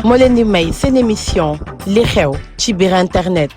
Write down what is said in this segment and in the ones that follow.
moo leen di may seen émission li xew ci biir internet.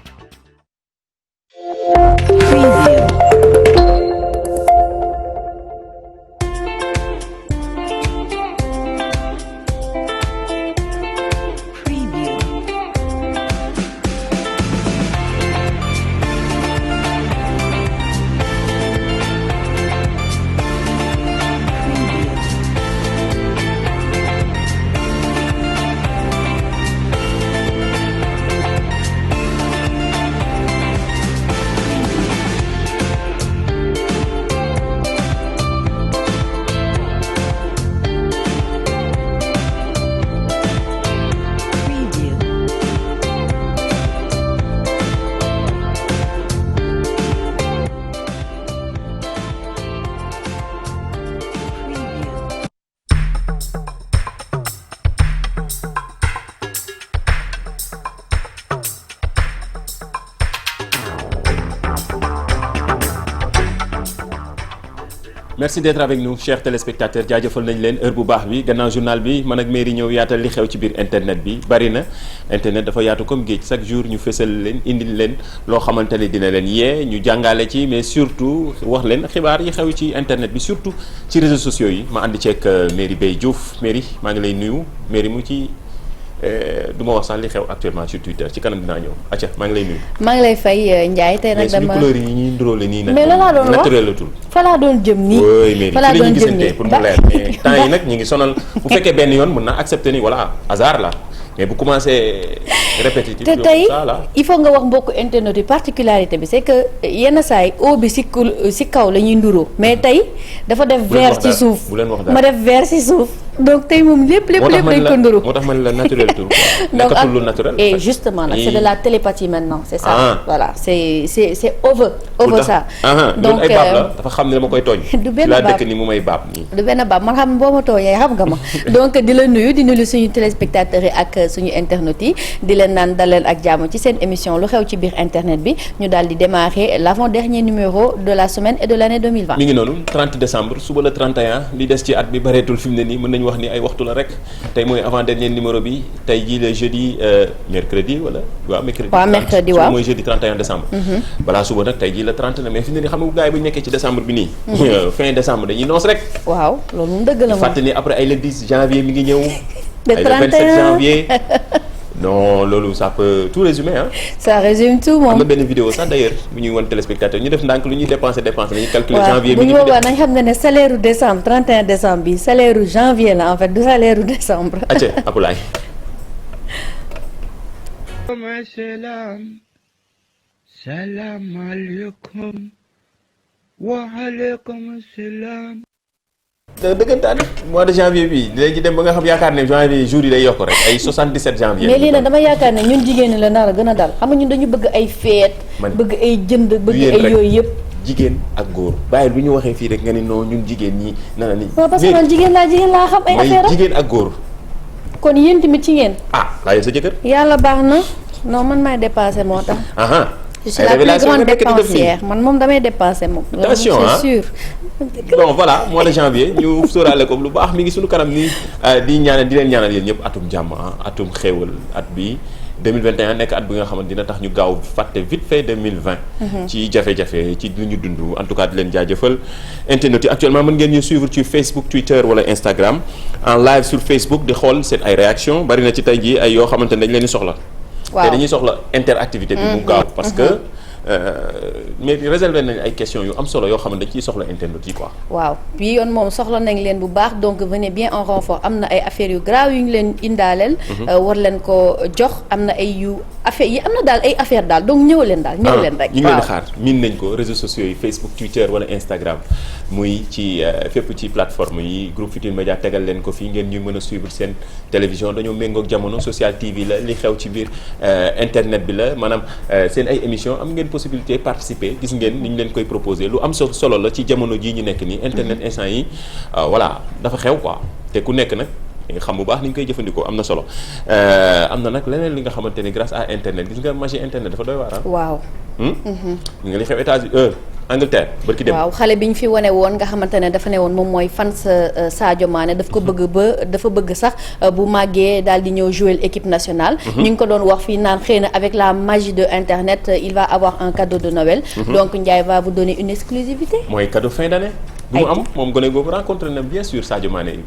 merci d'être avec nous chers téléspectateurs jaajëfal nañ leen heure bu baax bi gannaaw journal bi man ak Merry ñëw yaatal li xew ci biir internet bi bari na internet dafa yaatu comme géej chaque jour ñu fësal leen indil leen loo xamante ne dina leen yee ñu jàngale ci mais surtout wax leen xibaar yi xew ci internet bi surtout ci réseaux sociaux yi ma ànd ceeg Merry Beye Diouf Merry maa ngi lay nuyu Merry mu ci du ma wax sax li xew actuellement sur Twitter ci kanam dinaa ñëw acca maa ngi lay nuyu. maa ngi lay fay Ndiaye tey nag dama mais suñu couleur yi ñuy ndróole nii nag. mais la laa doon wax naturel la tul. fa laa doon jëm nii. oui mais fa laa doon jëm nii pour mu leer mais temps yi nag ñu ngi sonal bu fekkee benn yoon mën naa accepter ni voilà hasard la mais bu commencé répétitif. te tey il faut nga wax mbokku internet yi particularité bi c'est que yenn saa yi eau bi si kaw la ñuy nduroo mais tey dafa def vert ci suuf ma def vert ci suuf. donc tey moom lépp dañ ko nduru moo tax man la naturel tur donc nekkatul lu naturel et justement nag c'est de la télépathie maintenant c'est ça voilà c'est over ça donc ay baab la dafa xam ne dama koy tooñ du benn laa baab dëkk ni mu may baab nii du benn baab man xam boo ma tooñee xam nga ma donc di la nuyu di nuyu suñu téléspectateurs yi ak suñu internautes yi di leen naan dalal ak jàmm ci seen émission lu xew ci biir internet bi ñu daal di démarrer l'avant-dernier numéro de la semaine et de l'année 2020 mi ngi noonu 30 décembre suba le 31 li des ci at bi bareetul fi mu ne nii mën nañu wax ni ay waxtu la rek tey mooy avant dernier numéro bi tey jii le jeudi mercredi wala waaw mercredi waaw mooy jeudi 31 décembre balaa suba nag tey jii le 30 na mais fi mu ne nii xam nga gars yi bu ñu nekkee ci décembre bi nii fin décembre dañuy noos rek waaw loolu moom dëgg la moom fàttali ni après ay le 10 janvier mi ngi ñëw le ay le 27 janvier non loolu ça peut tout résumer ah. ça résume tout moom. am na benn vidéo sax d'ailleurs bu ñuy wan téléspectateur ñu def ndànk lu ñuy dépenser dañuy calculer janvier. bu ñu boobaa nañ xam ne salaire décembre 31 décembre bi salaire janvier la en fait du salaire décembre. acca Apulaay. salaamaaleykum waaleykum salaam. dëggantaan mois de janvier bi léegi dem ba nga xam yaakaar ne janvier jour yi day yokk rek ay 77 janvier. mais lii nag dama yaakaar ne ñun jigéen ñi la nar a gën a dal xam nga ñun dañu bëgg ay fête. bëgg ay jënd bëgg ay yooyu yëpp. jigéen ak góor bàyyil bu ñu waxee fii rek nga ni non ñun jigéen ñi nana ni. parce que man jigéen laa xam ay affaire am jigéen ak góor. kon yéen tamit ci ngeen. laajal sa jëkkër. yàlla baax na non man maay dépassé moo tax. je suis la plus grande dépensière man moom damay dépenser moom. attention c'est sûr. bon voilà mois de janvier ñu sóoraale ko lu baax mi ngi suñu kanam nii di leen ñaanal yéen ñëpp atum jàmm atum xéewal at bi 2021 nekk at bi nga xamante dina tax ñu gaaw fàtte vite fait 2020. ci jafe-jafe ci lu ñu dund en tout cas di leen jaajëfal internet yi actuellement mën ngeen ñu suivre ci Facebook Twitter wala Instagram en live sur Facebook di xool seen ay réaction bari na ci tey jii ay yoo xamante ne dañ leen di soxla. waaw te dañuy soxla interactivité bi mu gaaw parce que mais réservé nañ ay questions yu am solo yoo xam ne dañ ciy soxla internet yi quoi. waaw bii yoon moom soxla nañ leen bu baax donc venez bien en renfort am na ay affaires yu grave yu ñu leen indaaleel. war leen ko jox am na ay yu affaire yi am na daal ay affaire daal donc ñëw leen daal ñëw leen rek. ñu ngi leen di xaar miin nañ ko réseaux sociaux yi Facebook Twitter wala Instagram muy ci fépp ci plateforme yi groupe Futurs Médias tegal leen ko fii ngeen ñu mën a suivre seen télévision dañoo méngoog jamono Social TV la li xew ci biir internet bi la maanaam seen ay émission am ngeen possibilité participer gis ngeen ni ñu leen koy proposer lu am solo la ci jamono jii ñu nekk nii internet instant yi voilà dafa xew quoi te ku nekk nag nga xam bu baax ni ñu koy jëfandikoo am na solo am na nag leneen li nga xamante ni grâce à internet gis nga magie internet dafa doy waar. waaw. nga li xew États-Unis Angleterre barki dem. waaw xale bi ñu fi wane woon nga xamante ne dafa ne woon moom mooy fan sa Sadio Mané daf ko bëgg ba dafa bëgg sax bu màggee daal di ñëw jouer l'équipe nationale. ñu ngi ko doon wax fii naan xëy na avec la magie de internet il va avoir un cadeau de Noël. donc Ndiaye va vous donner une exclusivité. mooy cadeau fin d'année. bu mu am moom gone googu rencontré na bien sûr Sadio Mané.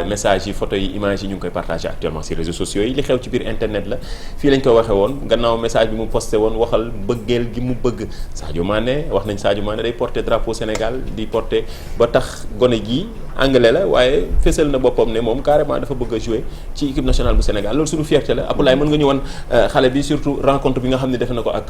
message yi photo yi image yi ñu ngi koy partagé actuellement ci réseaux sociaux yi li xew ci biir internet la fii lañ ko waxee woon gannaaw message bi mu posté woon waxal bëggeel gi mu bëgg Sadio Mané wax nañ Sadio Mané day porter drapeau Sénégal di porter ba tax gone gi anglais la waaye fésal na boppam ne moom carrément dafa bëgg a jouer ci équipe nationale bu Sénégal loolu suñu fierté la Abdoulaye mën nga ñu wan xale bi surtout rencontre bi nga xam ne def na ko ak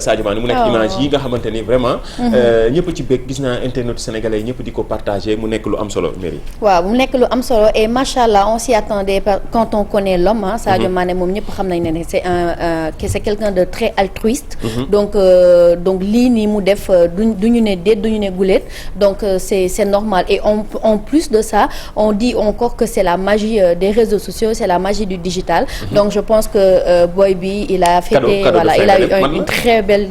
Sadio Mané mu nekk image yi nga xamante ni vraiment ñëpp ci bëgg gis naa internet sénégalais ñëpp di ko partagé mu nekk lu am solo Merry. waaw mu nekk lu am solo et machallah on s'y attendait quand on connaît l'homme Sadio Mané moom ñëpp xam nañ ne c'est quelqu'un de très altruiste. donc lii nii mu def du ñu ne déet du ñu ne guléet donc c'est normal et en plus de ça on dit encore que c'est la magie des réseaux sociaux c'est la magie du digital. donc je pense que boy bi il a fêté voilà il a eu une très belle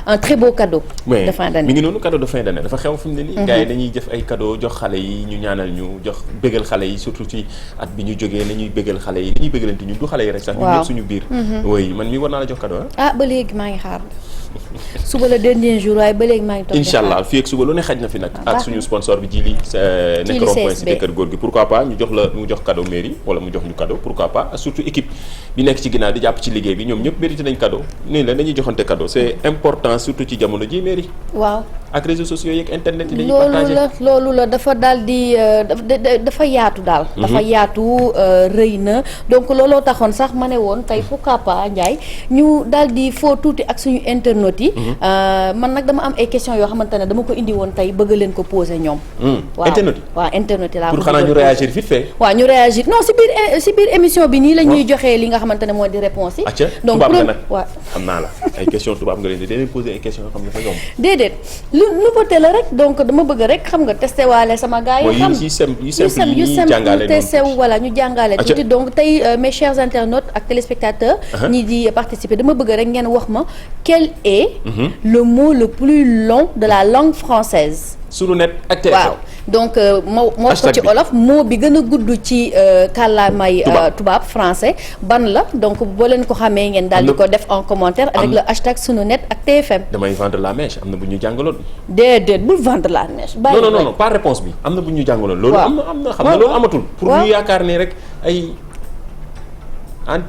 un très beau cadeau. de fin d'année mi ngi noonu cadeau de fin d'année dafa xew fi mu ne nii. gars yi dañuy def ay cadeau jox xale yi ñu ñaanal ñu jox bégal xale yi surtout ci at bi ñu jógee nañuy bégal xale yi nañuy bégalante ñun du xale yi rek sax. ñu ñëpp suñu biir. oui man mi war naa la jox cadeau ba léegi maa ngi xaar. suba la dernier jour waaye ba léegi maa ngi toog incha allah fii ak suba lu ne xaj na fi nag ak suñu sponsor bi Djily nekk rond-point cité kër góor gi pourquoi pas ñu jox la mu jox cadeau mairie wala mu jox ñu cadeau pourquoi pas surtout équipe bi nekk ci ginnaaw di jàpp ci liggéey bi ñoom ñëpp mérité nañ cadeau nii la dañuy joxante cadeau c'est important surtout ci jamono ji mairie waaw ak réseaux sociaux yeeg internet yi dañuy partagé loolu la dafa daal di dafa yaatu daal dafa yaatu rëy na donc looloo taxoon sax ma ne woon tey pourquoi pas Ndiaye ñu daal di foo tuuti ak suñu internet yi man nag dama am ay questions yoo xamante ne dama ko indi woon tey bëgg leen ko poser ñoom waaw internet yi waaw internet yi laa pour xanaa ñu réagir vite fait waaw ñu réagir non si biir émission bi nii la ñuy joxee li nga xamante ne mooy di réponse yi donc tubaab nga nag waaw xam naa la ay questions tubaab nga leen di leen poser ay questions yoo xam ne dafa yomb déedéet nouveauté la rek donc dama bëgg rek xam nga testé waale sama gars yi xam yu simple testé voilà ñu jàngale tuuti donc tey mes chers internautes ak téléspectateurs ñi di participer dama bëgg rek ngeen wax ma quel est le mot le plus long de la langue française sunu net ak TFM waaw donc moo ko ci olof mot bi gën a gudd ci kàllaamay tubaab français ban la donc boo leen ko xamee ngeen daal di ko def en commentaire avec le hashtag sunu net ak TFM damay vendre la mèche am na bu ñu jàngaloon déedéet bul vendre la mèche non pas réponse bi am na bu ñu jàngaloon loolu am na xam na loolu amatul pour ñu yaakaar ne rek ay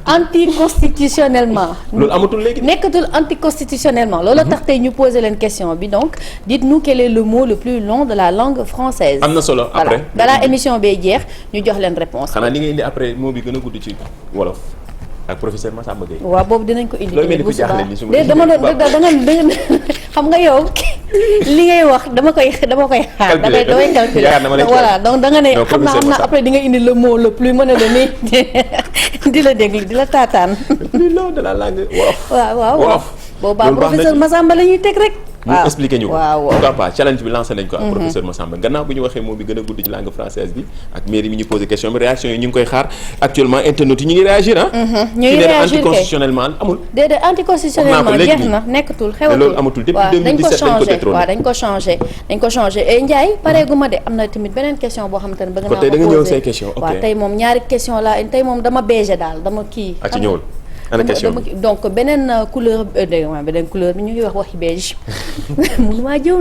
anticonstitutionnellement loolu amatul léegi nekkatul anticonstitutionnellement loolu tax tey ñu poser leen question bi donc dites-nous quel est le mot le plus long de la langue française am na solo après balaa émission bay jeex ñu jox leen réponse xanaa li nga indi après mot bi gën a gudd ci wolof ak professeur Massamba Gueye waaw boobu dinañ ko indi loolu mel ni ku jaaxle ni su ma dama doon da nga xam nga yow li ngay wax dama koy xaar damay calculer voilà donc da nga ne xam naa après di nga indi le mot le plus mën a la nii di la déglu di la taataan le plus long de la langue wolof waaw boobaa professeur Massamba la ñuy teg rek mu expliqué ñu ko waaw pourquoi pas challenge bi lancé nañ ko ak professeur Massamba gannaaw bu ñu waxee moom bi gën a gudd ci langue française bi ak mairie bi ñu posé question bi réaction yi ñu ngi koy xaar actuellement internautes yi ñu ngi réagir ñu ngi réagir anticonstitutionnellement amul déedéet anticonstitutionnellement jeex na nekkatul xewatul loolu amatul depuis 2017 dañ ko changé et Ndiaye pareegu ma de am na tamit beneen question boo xamante ne bëgg naa ko tey da nga ñëw say question ok waaw tey moom ñaari question la tey moom dama beige daal dama kii ci ñëwul ana question donc beneen couleur bi ñu ngi wax waxi beige mënuma jëw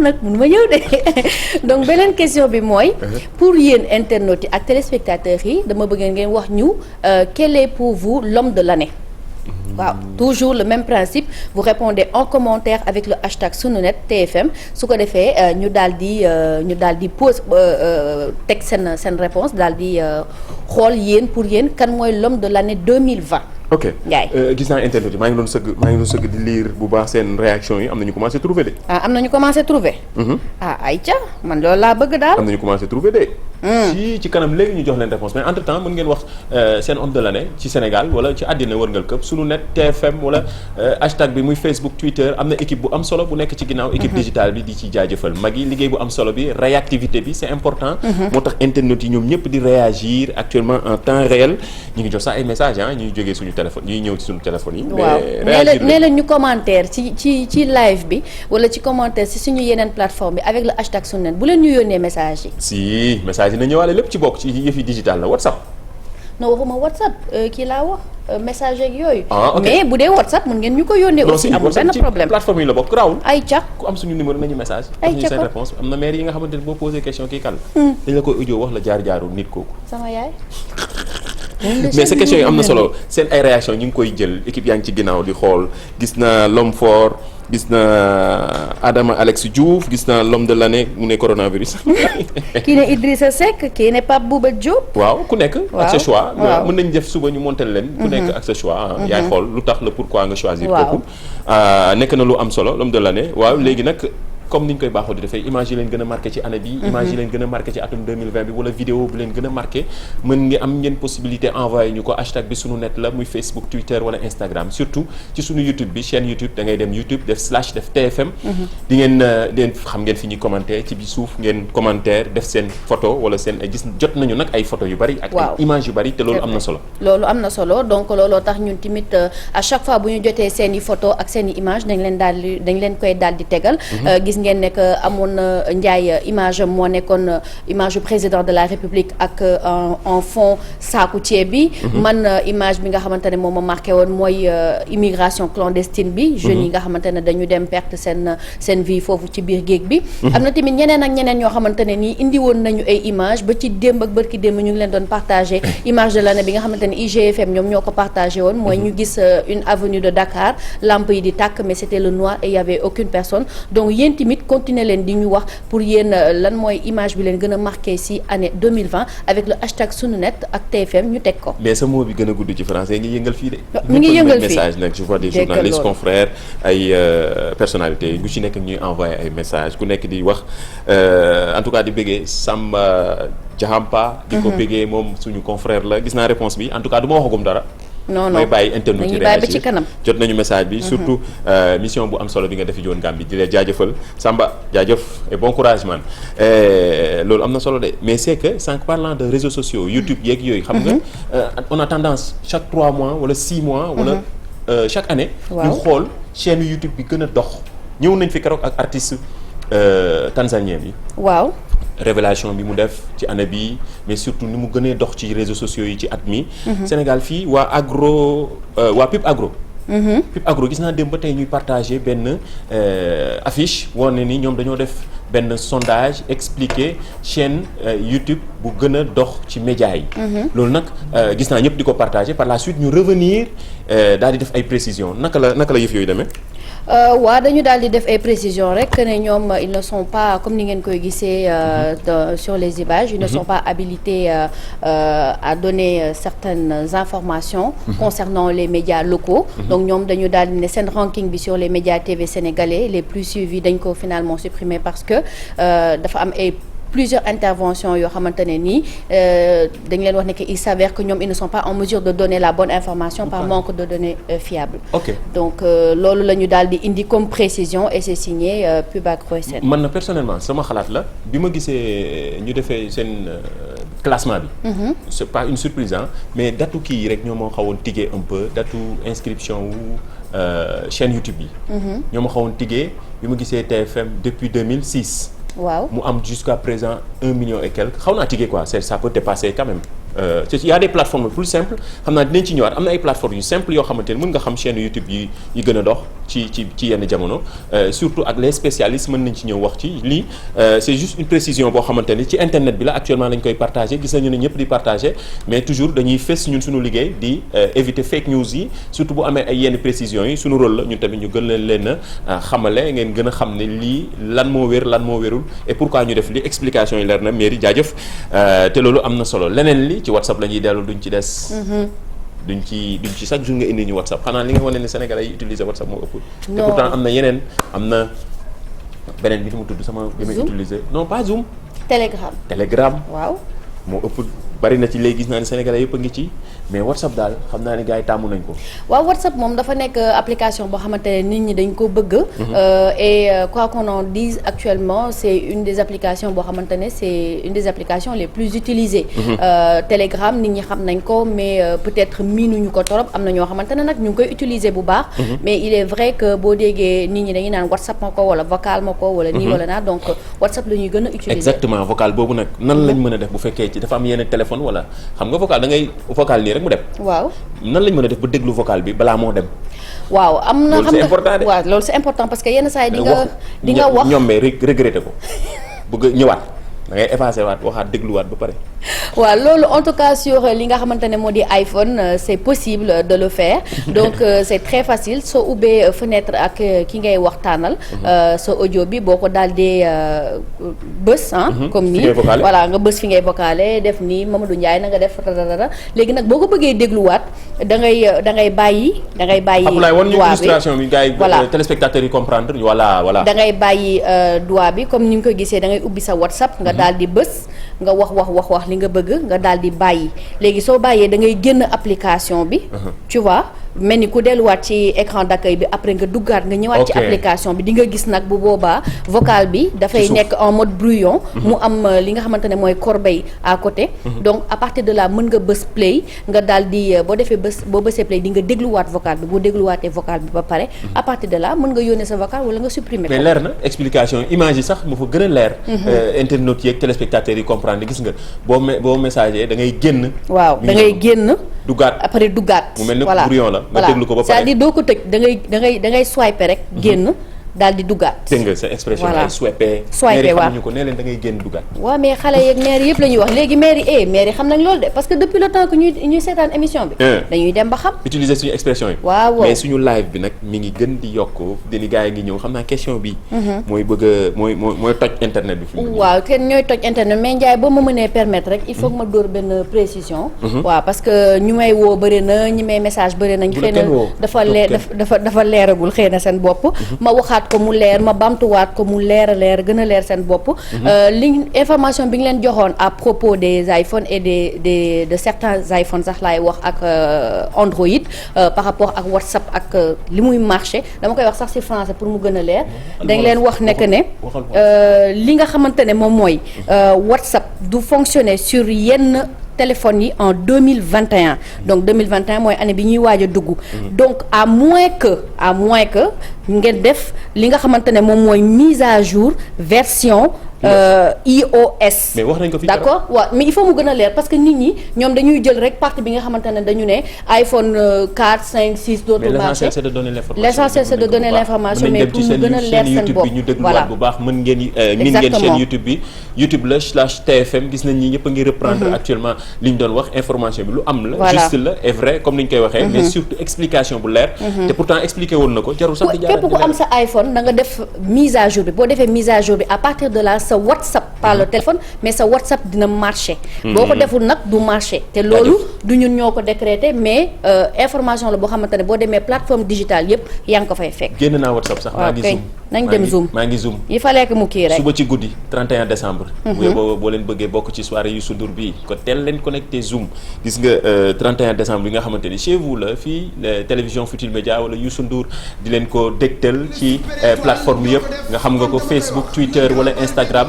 de donc beneen question bi mooy pour yéen internautes yi ak téléspectateurs yi dama bëgg ngeen wax ñu quel est pour vous l'homme de l'année waaw toujours le même principe vous répondez en commentaire avec le hashtag sununet TFM su ko defee ñu daal di pose teg seen réponse daal di xool yéen pour yéen kan mooy l'homme de l'année 2020 ok Ndiaye gis naa internet yi maa ngi doon sëgg di lire bu baax seen réaction yi am na ñu commencé trouver de am na ñu commencé trouver ayca man loolu laa bëgg daal am na ñu commencé trouver de ci kanam léegi ñu jox leen réponse mais entre temps mën ngeen wax seen homme de l'année ci Sénégal wala ci àddina wërngal këpp sunu net TFM wala hashtag bi muy Facebook Twitter am na équipe bu am solo bu nekk ci ginnaaw équipe digitale bi di ci jaajëfal mag yi liggéey bu am solo bi réactivité bi c'est important moo tax internautes yi ñoom ñëpp di réagir actuellement en temps réel ñu ngi jox sax ay messages ñuy jógee suñu téléphone ñuy ñëw ci suñu téléphone yi waaw nee leen ñu commentaire ci live bi wala ci commentaire ci suñu yeneen plateforme bi avec le hashtag sunu net bu leen ñu yónnee message yi si message yi na ñëwaale lépp ci bokk ci yëf yi digital la WhatsApp non waxuma WhatsApp kii laa wax message ak yooyu ok mais bu dee WhatsApp mën ngeen ñu ko yónnee aussi amul benn problème plateforme yi la bokk raawul ay ca ku am suñu numéro nañu message ay ca seen réponse am na maire yi nga xamante ne boo posé question kii kan dañ la koy audio wax la jaar-jaaru nit kooku sama yaay mais ces questions yi am na solo seen ay réaction ñu ngi koy jël équipe yaa ngi ci ginnaaw di xool gis na l'homme fort gis na Adama Alex Diouf gis na l'homme de l'année mu ne coronavirus kii ne Idrissa Seck kii ne Pape Bouba Diop waaw ku nekk ak sa choix waaw mën nañ def suba ñu montel leen ku nekk ak sa choix yaay xool lu tax la pourquoi nga choisir waaw kooku nekk na lu am solo l'homme de l'année waaw léegi nag comme ni ñu koy baaxoo di defee image yi leen gën a marqué ci année bi image yi leen gën a marqué ci atum 2020 bi wala vidéo bi leen gën a marqué mën nga am ngeen possibilité envoyé ñu ko hashtag bi sunu net la muy Facebook Twitter wala Instagram surtout ci sunu YouTube bi chaîne YouTube da ngay dem YouTube def / def TFM di ngeen xam ngeen fi ñuy commenter ci bi suuf ngeen commentaire def seen photo wala seen gis jot nañu nag ay photo yu bari ak ay image yu bari te loolu am na solo loolu am na solo donc looloo tax ñun tamit à chaque fois bu ñu jotee seen i photo ak seen i image dañ leen koy daal di tegal gis ngeen nekk amoon na Ndiaye image am moo nekkoon image du président de la République ak en fond saaku ceeb bi man image bi nga xamante ne moom ma marqué woon mooy immigration clandestine bi jeunes yi nga xamante ne dañu dem perte seen vie foofu ci biir géej bi am na tamit ñeneen ak ñeneen ñoo xamante ne nii indi woon nañu ay image ba ci démb ak bërki démb ñu ngi leen doon partagé image de l'année bi nga xamante ne IGFM ñoom ñoo ko partagé woon mooy ñu gis une avenue de Dakar lampe yi di tàkk mais c'était le noir et il y avait aucune personne donc yéen tamit continuer leen di ñu wax pour yéen lan mooy image bi leen gën a marqué ci année 2020 avec le hashtag sunu net ak TFM ñu teg ko. mais sa mot bi gën a gudd ci français ngi yëngal fii de. mi ngi yëngal fii message nag je vois des journalistes confrères ay personnalités gu ci nekk ñuy envoyé ay messages ku nekk di wax en tout cas di bëggee Samba Diahampa. di ko bëggee moom suñu confrère la gis naa réponse bi en tout cas du ma waxagum dara. non mooy bàyyi internet yi ba ci kanam jot nañu message bi surtout mission bu am solo bi nga defi joon Gambie di leen jaajëfal Samba jaajëf et bon courage man loolu am na solo de mais c'est que sànq parlant de réseaux sociaux YouTube yeeg yooyu xam nga on a tendance chaque 3 mois wala 6 mois wala chaque année ñu xool chaîne YouTube bi gën a dox ñëw nañ fi keroog ak artiste tanzanien bi waaw révélation bi mu def ci année bi mais surtout ni mu gënee dox ci réseaux sociaux yi ci at mi Sénégal fii waa Pip Agro Pip Agro gis naa dem ba tey ñuy partagé benn affiche wane ni ñoom dañoo def benn sondage expliqué chaîne YouTube bu gën a dox ci média yi loolu nag gis naa ñëpp di ko partagé par la suite ñu revenir daal di def ay précisions naka la yëf yooyu demee waaw dañu daal di def ay précisions rek ne ñoom ils ne sont pas comme ni ngeen koy gisee sur les images ils ne sont pas habilités à donner certaines informations concernant les médias locaux donc ñoom dañu daal di ne seen ranking bi sur les médias TV sénégalais les plus suivis dañ ko finalement supprimer parce que dafa am ay plusieurs interventions yoo xamante ne nii dañ leen wax ne que il s'avère que ñoom ils ne sont pas en mesure de donner la bonne information par manque de données fiables. ok donc loolu la ñu daal di indi comme précision et c'est signé Pub Agro SN. man na personnellement sama xalaat la bi ma gisee ñu defee seen classement bi. c'est pas une surprise mais datu kii yi rek ñoo moo xawoon tigee un peu datu inscription wu chaîne YouTube yi. ñoo ma xawoon tigee bi ma gisee TFM depuis 2006. waaw mu am jusqu'à présent 1 million et quelques xaw naa tigee quoi ça peut dépasser quand même il y a des plateformes plus simples xam naa dinañ ci ñëwaat am na ay plateformes yu simple yoo xamante ne mën nga xam chaîne YouTube yi gën a dox ci yenn jamono surtout ak les spécialistes mën nañ ci ñëw wax ci lii c'est juste une précision boo xamante ni ci internet bi la actuellement lañ koy partager gis nañu ne ñëpp di partager mais toujours dañuy fës ñun suñu liggéey di éviter fake news yi surtout bu amee ay yenn précisions yi suñu rôle la ñun tamit ñu gën leen a xamale ngeen gën a xam ne lii lan moo wér lan moo wérul et pourquoi ñu def li explication yi leer na mairie jaajëf te loolu am na solo leneen li ci WhatsApp la ñuy dellu duñ ci des duñ ci chaque jour nga indi ñu WhatsApp xanaa li nga wane ne Sénégalais yi utiliser WhatsApp moo ëpp te pourtant am na yeneen am na beneen bi fi mu tudd sama bi may utiliser non pas Zoom Telegram waaw. moo ëpp bari na ci léegi gis naa ne Sénégalais yëpp a ngi ci mais WhatsApp daal xam naa ne gars yi tàmmu nañ ko. waaw WhatsApp moom dafa nekk application boo xamante ne nit ñi dañ ko bëgg. Et quoi qu'on en dise actuellement c'est une des applications boo xamante ne c'est une des applications les plus utilisées. Telegram nit ñi xam nañ ko mais peut-être miinuñu ko torop am na ñoo xamante ne nag ñu ngi koy utiliser bu baax. mais il est vrai que boo déggee nit ñi dañuy naan WhatsApp ma ko wala vocal ma ko wala nii wala naa donc WhatsApp la ñuy gën a utiliser. exactement vocal boobu nag nan lañ mën a def bu fekkee ci dafa am yenn téléphone wala xam nga vocal da ngay vocal nii rek mu dem. waaw nan lañ mën a def ba déglu vocal bi balaa moo dem. waaw am na xam nga waaw loolu c'est important parce que yenn saa yi di nga wax ñoom regretté ko bëgg ñëwaat da ngay effacé waat waxaat dégluwaat ba pare. waaw loolu en tout cas sur li nga xamante ne moo di iPhone c'est possible de le faire donc c'est très facile soo ubbee fenêtre ak ki ngay waxtaanal sa audio bi boo ko daal di bës comme nii voilà nga bës fi ngay vocalé def nii Mamadou Ndiaye na nga def dara léegi nag boo ko bëggee dégluwaat da ngay bàyyi Abdoulaye woon ñu illustration bi gars yi téléspectateurs yi comprendre voilà da ngay bàyyi doigt bi comme ni nga ko gisee da ngay ubbi sa WhatsApp nga daal di bës nga wax li nga bëgg nga daal di bàyyi léegi soo bàyyee da ngay génn application bi tu vois mel ni ku delluwaat ci écran d'accueil bi après nga duggaat nga ñëwaat ci application bi di nga gis nag bu boobaa vocal bi dafay nekk en mode brouillon mu am li nga xamante ne mooy corbeille à côté donc à partir de là mën nga bës play nga daal di boo bësee play di nga dégluwaat vocal bi boo dégluwaatee vocal bi ba pare à partir de là mën nga yónnee sa vocal wala nga supprimer ko mais leer na explication image yi sax mu fa gën a leer internautes yeeg téléspectateurs yi comprendre gis nga boo messager da ngay génn waaw da ngay génn duggaat après duggaat mu mel ne brouillon la nga déglu ko ba pare c'est-à-dire doo ko tëj da ngay swiper rek génn daal di duggaat. dégg nga sa expression ay swipe waaw xamuñu ko nee leen da ngay génn duggaat. waaw mais xale yeeg maire yëpp la ñuy wax léegi maire yi xam nañ loolu de parce que depuis le temps que ñuy seetaan émission bi. dañuy dem ba xam. utiliser suñu expression yi. waaw mais suñu live bi nag mi ngi gën di yokk dini gars yi ngi ñëw xam naa question bi. mooy mooy toj internet bi. waaw kenn ñooy toj internet mais Ndiaye boo ma mënee permettre rek il faut que ma dóor benn précision. waaw parce que ñu may woo bëri na ñi may message bëri nañ. xëy na dafa leeragul xëy na seen bopp. ma waxaat ko mu leer ma bamtuwaat ko mu leer gën a leer seen bopp. li information bi nga leen joxoon à propos des iPhones et de certains iPhones sax laay wax ak Android par rapport ak WhatsApp ak li muy marché dama koy wax sax ci français pour mu gën a leer. dañ leen wax ne que ne li nga xamante ne moom mooy WhatsApp du fonctionner sur yenn téléphone yi en 2021 donc 2021 mooy année bi ñuy waaj a dugg donc à moins que ngeen def li nga xamante ne moom mooy mise à jour version iOS. mais wax nañ ko fi d'accord waaw mais il faut mu gën a leer parce que nit ñi ñoom dañuy jël rek partie bi nga xamante ne dañu ne iPhone 4 5 6 dootul marché. l'essentiel c'est de donner l'information. l'essentiel c'est de donner l'information mais pour mu gën a leer seen bopp ñu dégluwaat bu baax mën ngeen min ngeen chaîne YouTube bi YouTube la /TFM gis nañ ñi ñëpp a ngi reprendre actuellement li ñu doon wax information bi lu am la juste la est vrai comme ni ñu koy waxee mais surtout explication bu leer te pourtant expliqué woon na ko jarul sax di képp ku am sa iPhone da nga def mise à jour bi boo defee mise à jour bi à partir de là sa WhatsApp par le téléphone mais sa WhatsApp dina marché boo ko deful nag du marché te loolu du ñun ñoo ko décrété mais information la boo xamante ne boo demee plateforme digitale yëpp yaa ngi ko fay fekk. génn naa WhatsApp sax maa ngi zoom nañ dem zoom maa ngi zoom il fallait que mu kii rek suba ci guddi 31 décembre boo leen bëggee bokk ci soirée Youssou Ndour bii ko teel leen connecté zoom gis nga 31 décembre bi nga xamante ni chez vous la fii télévision Futurs Médias wala Youssou Ndour di leen ko dégtal ci plateforme yëpp nga xam nga ko Facebook Twitter wala Instagram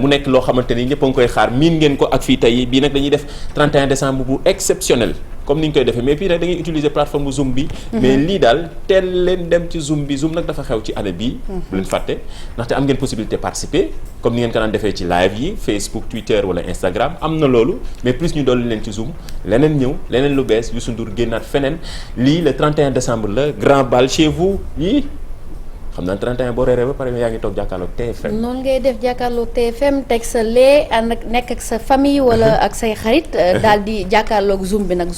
mu nekk loo xamante ni ñëpp a ngi koy xaar miin ngeen ko ak fii tey bii nag dañuy def 31 décembre bu exceptionnel comme ni ñu koy defee mais puis nag da ngay utiliser plateforme Zoom bi mais lii daal teel leen dem ci Zoom bi Zoom nag dafa xew ci année bii bu leen fàtte ndaxte am ngeen possibilité participer comme ni ngeen ko daan defee ci live yi Facebook Twitter wala Instagram am na loolu mais plus ñu dolli leen ci Zoom leneen ñëw leneen lu bees Youssou Ndour génnaat feneen lii le 31 décembre la grand bal chez vous yii xam naa 31 boo reeree ba pare yaa ngi toog jàkkaarloog TFM. noonu ngay def jàkkaarloog TFM teg sa lee ànd ak nekk ak sa famille wala ak say xarit daal di jàkkaarloog Zoom bi nag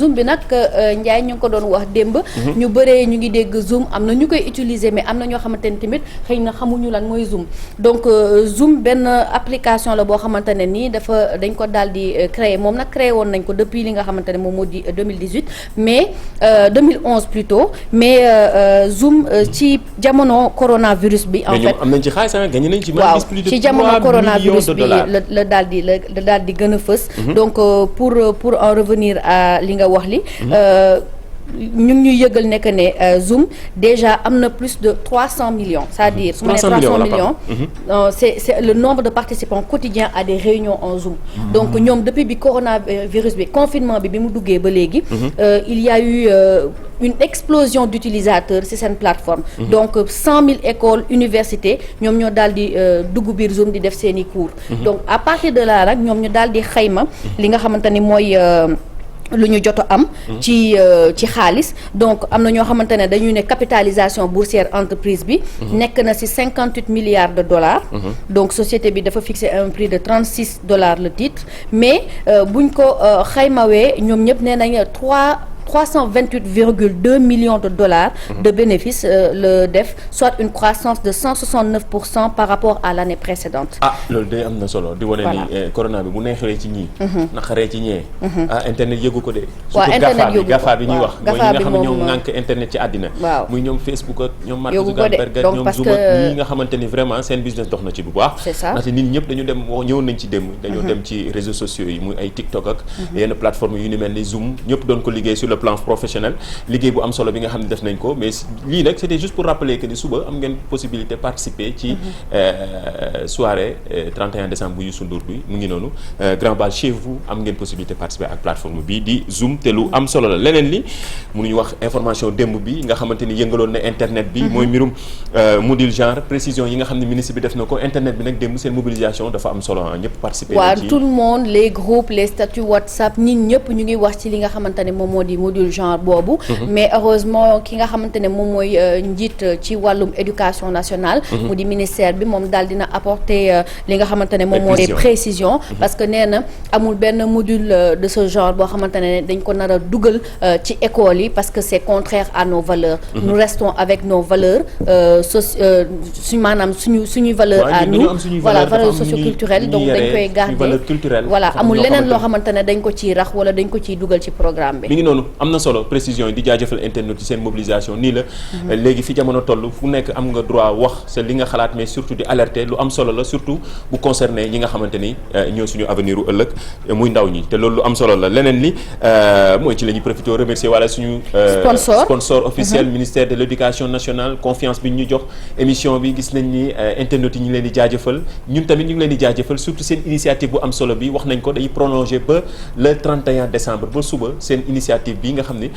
Ndiaye ñu ngi ko doon wax démb. ñu bëree ñu ngi dégg Zoom am na ñu koy utiliser mais am na ñoo xamante ne tamit xëy na xamuñu lan mooy Zoom donc Zoom benn application la boo xamante ne nii dañ ko daal di créer moom nag créé woon nañ ko depuis li nga xamante ne moom moo di 2018 mais 2011 plutôt mais Zoom ci jamono coronavirus bi. en fait mais ñoom am nañ ci xaalis gagné nañ ci. waaw ci jamono coronavirus bi la daal di gën a fës. donc pour en revenir à li nga wax li. ñu ngi ñuy yëgal ne que ne Zoom déjà am na plus de 300 millions. c'est-à-dire su ma nee 300 millions. c'est le nombre de participants quotidiens à des réunions en Zoom. donc ñoom depuis bi coronavirus bi confinement bi mu duggee ba léegi. il y a eu une explosion d'utilisateurs ci seen plateforme. donc 100 000 écoles universités ñoom ñoo daal di dugg biir Zoom di def seeni cours. donc à partir de là nag ñoom ñu daal di xayma li nga xamante ni mooy. lu ñu jot a am ci xaalis donc am na ñoo xamante ne dañuy ne capitalisation boursière entreprise bi nekk na ci 58 milliards de dollars donc société bi dafa fixé un prix de $36 le titre mais buñ ko xaymawee ñoom ñëpp nee nañ 328,2 millions de dollars de bénéfices le def soit une croissance de 169% par rapport à l'année précédente. loolu day am na solo di wane ni corona bi bu neexee ci ñii. naqaree ci ñee. internet yëgu ko de. waaw internet yëgu ko gafa bi ñuy wax. mooy ñi nga xam ne ñoom ŋànk internet ci àddina. waaw muy ñoom Facebook ak ñoom Mark Zuckerberg ak ñoom Zoom ak ñi nga xamante ni vraiment seen business dox na ci bu baax. c'est ça ndaxte nit ñëpp dañu dem ñëwoon nañ ci démb. dañoo dem ci réseaux sociaux yi muy ay TikTok ak yenn plateforme yu ni mel ni Zoom ñëpp doon ko liggéey sur le plan professionnel liggéey bu am solo bi nga xam ne def nañ ko mais lii nag c'était juste pour rappeler que ni suba am ngeen possibilité participer ci soirée 31 décembre bu Youssou Ndour bi mu ngi noonu Grand Bal chez vous am ngeen possibilité participer ak plateforme bi di Zoom te lu am solo la leneen li mënuñu wax information démb bi nga xamante ni yëngaloon na internet bi mooy mbirum module genre précision yi nga xam ne ministre bi def na ko internet bi nag démb seen mobilisation dafa am solo ñëpp participer waaw tout le monde les groupes les statuts WhatsApp ñi ñëpp ñu ngi wax ci li nga xamante ne moom moo di module genre boobu mais heureusement ki nga xamante ne moom mooy njiit ci wàllum éducation nationale mu di ministère bi moom daal dina apporter li nga xamante ne moom moo di précision parce que nee na amul benn module de ce genre boo xamante ne dañ ko nar a dugal ci école yi parce que c'est contraire à nos valeurs nous restons avec nos valeurs suñuy valeurs à nous voilà valeurs socioculturelles donc dañ koy garder voilà amul leneen loo xamante ne dañ ko ciy rax wala dañ ko ciy dugal ci programme bi mi ngi noonu am na solo précision yi di jaajëfal internet ci seen mobilisation nii la léegi fi jamono toll fu nekk am nga droit wax c'est li nga xalaat mais surtout di alerter lu am solo la surtout bu concerné ñi nga xamante ni ñoo suñu avenir u ëllëg muy ndaw ñi te loolu lu am solo la leneen li mooy ci la ñuy profité remercier wala suñu sponsor officiel ministère de l'éducation nationale confiance bi ñu jox émission bi gis nañ ni internet yi ñu ngi leen di jaajëfal ñun tamit ñu ngi leen di jaajëfal surtout seen initiative bu am solo bi wax nañ ko day prolonger ba le 31 décembre ba suba seen initiative bi nga xam ne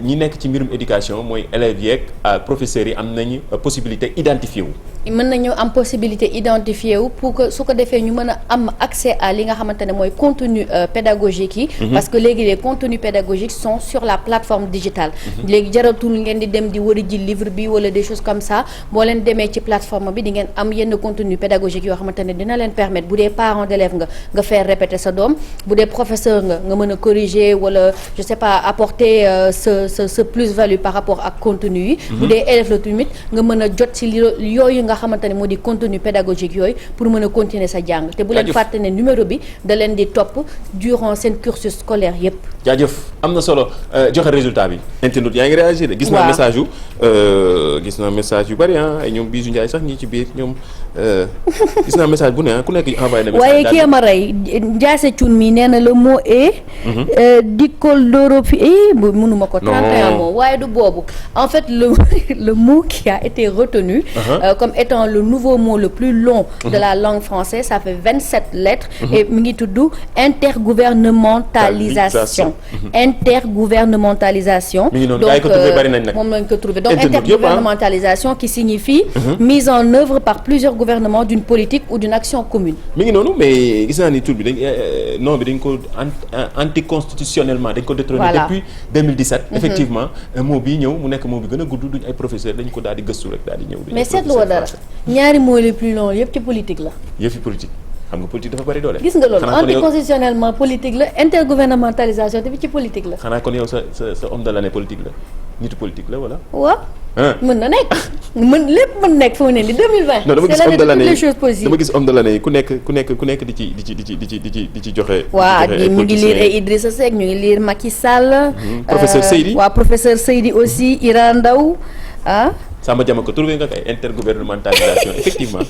ñi nekk ci mbirum éducation mooy élèves yeeg professeurs yi am nañu possibilité identifier wu. mën nañu am possibilité identifier wu pour que su ko defee ñu mën a am accès à li nga xamante ne mooy contenu pédagogique yi. parce que léegi les contenus pédagogiques sont sur la plateforme digitale. léegi jaratul ngeen di dem di wëri ji livre bi wala des choses comme ça boo leen demee ci plateforme bi di ngeen am yenn contenu pédagogique yoo xamante ne dina leen permettre bu dee parent d'élève nga faire répéter sa doom bu dee professeur nga mën a corriger wala je sais pas apporter ce plus-value par rapport ak contenu yi. bu dee élève la tamit nga mën a jot ci yooyu nga xamante ne moo di contenu pédagogique yooyu pour mën a continuer sa jàng te bu leen fàtte ne numéro bi da leen di topp durant seen cursus scolaire yépp jaajëf am na solo joxe résultat bi internet yaa ngi réagir de gis naa message yu bari ay ñoom Bijou Ndiaye sax ñi ci biir ñoom gis naa message bu ne ku nekk envoyé na message waaye kii ama rey Ndiasse Thioune mi nee na le mot est dicole d'Europe mënuma ko 31 mots waaye du boobu en fait le mot qui a été retenu comme étant le nouveau mot le plus long de la langue française ça fait 27 lettres et mi ngi tudd intergouvernementalisation donc moom lañ ko trouvé donc intergouvernementalisation qui signifie mise en œuvre par plusieurs gouvernements d'une politique ou d'une action commune mi ngi noonu mais gis naa ni tur bi dañ ko anticonstitutionnellement dañ ko détrôné depuis 2017 effectivement mot bii ñëw mu nekk mot bi gën a gudd duñ ay professeur dañ ko daal di gëstu rek daal di ñëw mais seetlu woo dara ñaari mots les plus longs yëpp ci politique la yëfi politique xam nga politique dafa bari doole. gis nga loolu anticonstitutionnellement politique la intergouvernementalisation tamit ci politique la. xanaa kon yow sa homme de l'année politique la nitu politique la wala. waaw. mën na nekk lépp mën nekk fu mu ne nii 2020. non dama gis homme de l'année c'est l'année de toutes les choses possibles. dama gis homme de l'année ku nekk di ci joxe. waaw ñu ngi lire ay Idrissa Seck ñu ngi lire Macky Sall. professeur Seydi professeur Seydi aussi Ira Ndaw Samba Diamako trouvé nga kay intergouvernementalisation effectivement.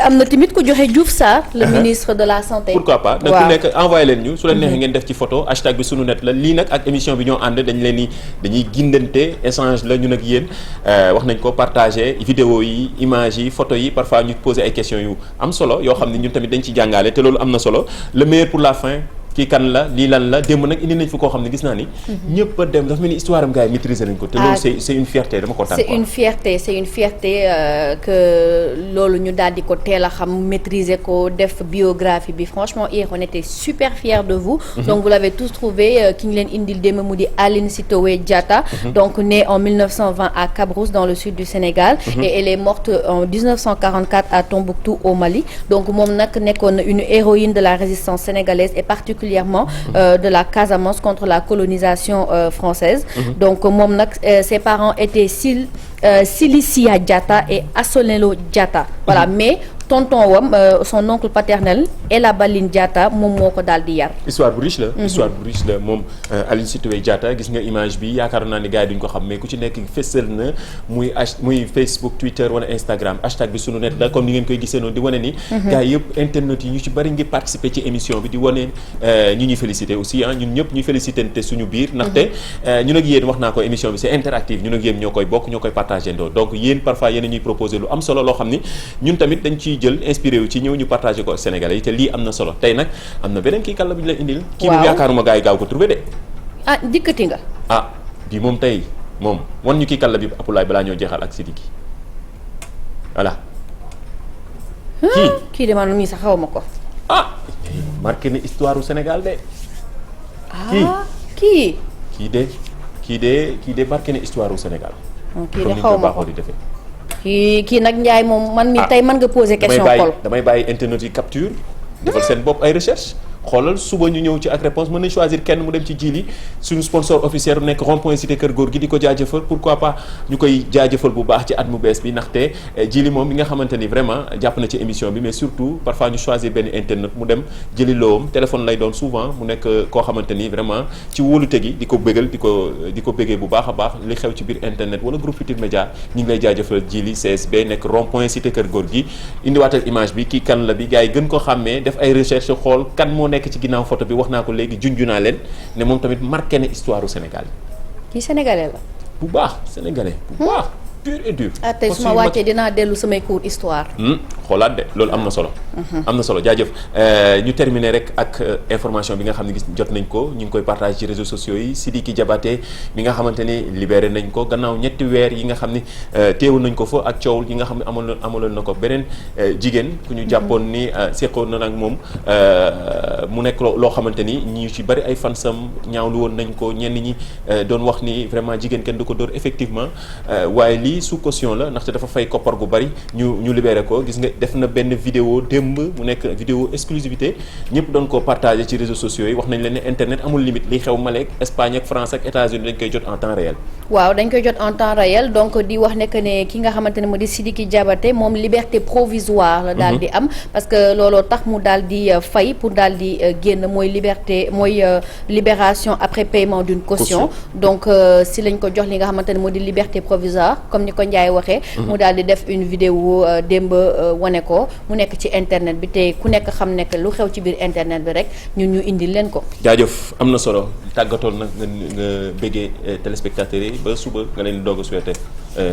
am na tamit ku joxe Diouf Sarr le ministre de la santé. pourquoi pas nag ku nekk envoyé leen ñu su leen neexee ngeen def ci photo hashtag bi sunu net la lii nag ak émission bi ñoo ànd dañuy gindante échange la ñun ak yéen wax nañ ko partager vidéo yi image yi photo yi parfois ñu poser ay questions yu am solo yoo xam ne ñun tamit dañ ci jàngaale te loolu am na solo le meilleur pour la fin. kii kan la lii lan la démb nag indi nañ fi koo xam ne gis naa ni ñëpp a dem dafa mel ni histoire am gars yi maîtriser nañ ko te loolu c'est une fierté dama kontaan c'est une fierté que loolu ñu daal di ko teel a xam maîtriser ko def biographie bi franchement hier on était super fiers de vous donc vous l'avez tous trouvé ki ñu leen indil démb mu di Aline Sitoé Diatta donc née en 1920 à Cabrousse dans le sud du Sénégal et elle est morte en 1944 à Tombouctou au Mali donc moom nag nekkoon une héroïne de la résistance sénégalaise et particulièrement de la Casamance contre la colonisation française donc moom nag ses parents étaient Silicia Diatta et Assolelo Diatta voilà mais tonton wam son oncle paternel Ella Baline Diatta moom moo ko daal di yar. histoire bu riche la moom Aline Sitoé Diatta gis nga image bi yaakaar naa ni gars yi duñ ko xam mais ku ci nekk fësal na muy Facebook Twitter wala Instagram hashtag bi sunu net la comme ni ngeen koy gisee noonu di wane ni. gars yi yëpp internet yi ñu ci bari ngi participer ci émission bi di wane ñu ñuy féliciter aussi ñun ñëpp ñuy féliciter te suñu biir. ndaxte ñun ak yéen wax naa ko émission bi c'est interactive ñun ak yéen ñoo koy bokk ñoo koy partager ndoo donc yéen parfois yéen a ñuy proposer lu am solo loo xam ni ñun tamit dañ ciy jël inspiré wu ci ñëw ñu partagé ko Sénégalais yi te lii am na solo tey nag am na beneen kii kàlla bu ñu la indil. kii moom yaakaaruma gars yi gaaw ko trouvé de. dikkati nga. bii moom tey moom wan ñu kii kàlla bi Apulaay balaa ñoo jeexal ak Sidiki voilà. kii de man mii sax xaw ma ko. marqué na histoire du Sénégal de. kii de marqué na histoire du Sénégal. kii de xaw ma ko kii nag Ndiaye moom man mi tey mën nga poser question Paul damay bàyyi internet yi capture defal seen bopp ay recherche xoolal suba ñu ñëw ci ak réponse mën nañ choisir kenn mu dem ci jili suñu sponsor officiel nekk rond-point cité Kër Góor gi di ko jaajëfal pourquoi pas ñu koy jaajëfal bu baax ci at mu bees bi ndaxte jili moom bi nga xamante ni vraiment jàpp na ci émission bi mais surtout parfois ñu choisir benn internet mu dem jëli loom téléphone lay doon souvent mu nekk koo xamante ni vraiment ci wóolute gi di ko bégal di ko bégee bu baax a baax li xew ci biir internet wala groupe Futurs Médias ñu ngi lay jaajëfal jili CSB nekk rond-point cité Kër Góor gi indiwaatal image bi kii kan la bi gars yi gën ko xàmmee def ay recherche xool kan moo nekk ci ginnaaw photo bi wax naa ko léegi junju naa leen ne moom tamit marqué na histoire du Sénégal. kii sénégalais la. bu baax sénégalais. bu baax pur et dur. tey su ma wàccee dinaa dellu samay cours histoire. xoolaat de loolu am na solo. am na solo jaajëf ñu terminer rek ak information bi nga xam ne gis jot nañ ko ñu ngi koy partage ci réseaux sociaux yi Sidiki Diabaté mi nga xamante ni libéré nañ ko gannaaw ñetti weer yi nga xam ni teewu nañ ko fa ak coow yi nga xam ne amaloon na ko beneen jigéen ku ñu jàppoon ni seqoon na nag moom mu nekk loo xamante ni ñu ci bari ay fansam ñaawlu woon nañ ko ñenn ñi doon wax ni vraiment jigéen kenn du ko dóor effectivement waaye lii sous caution la ndaxte dafa fay koppar gu bari ñu libéré ko gis nga def na benn vidéo démb mu nekk vidéo exclusivité ñëpp doon ko partagé ci réseaux sociaux yi wax nañ leen ne internet amul limite li xew Mali ak Espagne ak France ak États-Unis dañ koy jot en temps réel. waaw dañ koy jot en temps réel donc di wax ne que ne ki nga xamante ne moo di Sidiki Diabaté moom liberté provisoire la daal di am parce que looloo tax mu daal di fay pour daal di génn mooy libération après paiement d'une caution donc si lañ ko jox li nga xamante ne moo di liberté provisoire comme ni ko Ndiaye waxee mu daal di def une vidéo démb wane ko mu nekk ci internet bi te ku nekk xam nekk lu xew ci biir internet bi rek ñun ñu indil leen ko. jaajëf am na solo tàggatoon nag nga bëggee téléspectateurs yi ba suba nga leen doog a souhaité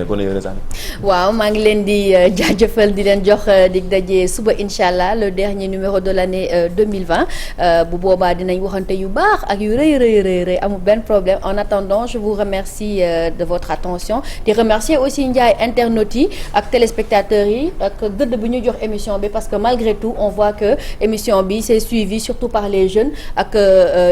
bonne heureuse année. waaw maa ngi leen di jaajëfal di leen jox dig daje suba incha allah le dernier numéro de l'année 2020 bu boobaa dinañ waxante yu baax ak yu rëy amul benn problème en attendant je vous remercie de votre attention di remercier aussi Ndiaye internautes yi ak téléspectateurs yi ak gëdd bi ñu jox émission bi parce que malgré tout on voit que émission bi c'est suivi surtout par les jeunes ak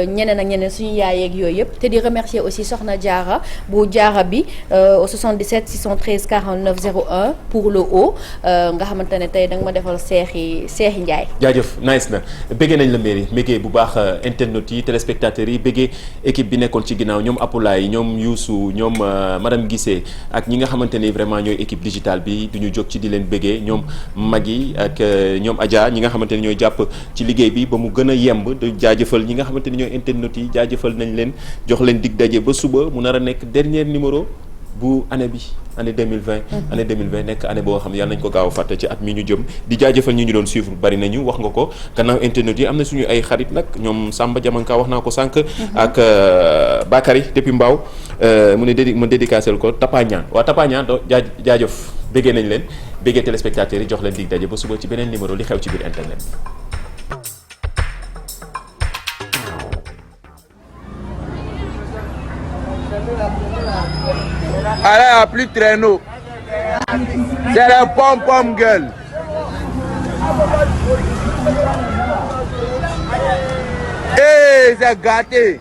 ñeneen ak ñeneen suñu yaay ak yooyu yëpp te di remercier aussi Soxna Diarra bu Diarra bi au 77 613 49 01 pour le haut nga xamante ne tey da nga ma defal Seexi Ndiaye. jaajëf nice na bëggee nañ la mairie bëggee bu baax internautes yi téléspectateurs yi bëggee équipe bi nekkoon ci ginnaaw ñoom Apulaay ñoom Youssou ñoom madame Guissé ak ñi nga xamante ni vraiment ñooy équipe digitale bi du ñu jóg ci di leen bëggee ñoom Magui ak ñoom Adja ñi nga xamante ni ñooy jàpp ci liggéey bi ba mu gën a yemb di jaajëfal ñi nga xamante ni ñooy internautes yi jaajëfal nañ leen jox leen dig daje ba suba mu nar a nekk dernier numéro bu année 2020. année 2020 nekk année boo xam ne yàlla nañ ko gaaw a fàtte ci at mi ñu jëm di jaajëfal ñu doon suivre bari nañu wax nga ko gannaaw internet yi am na suñu ay xarit nag ñoom Samba Diamanka wax naa ko sànq. ak Bakary depuis Mbao mu ne ma dédicacé ko Tapaña waaw Tapaña jaajëf béggee nañ leen béggee téléspectateurs yi jox leen dig daje ba suba ci beneen numéro li xew ci biir internet. Allez, il n'y a plus de traîneau. C'est les pom-pom gueule. Hey, c'est gâté.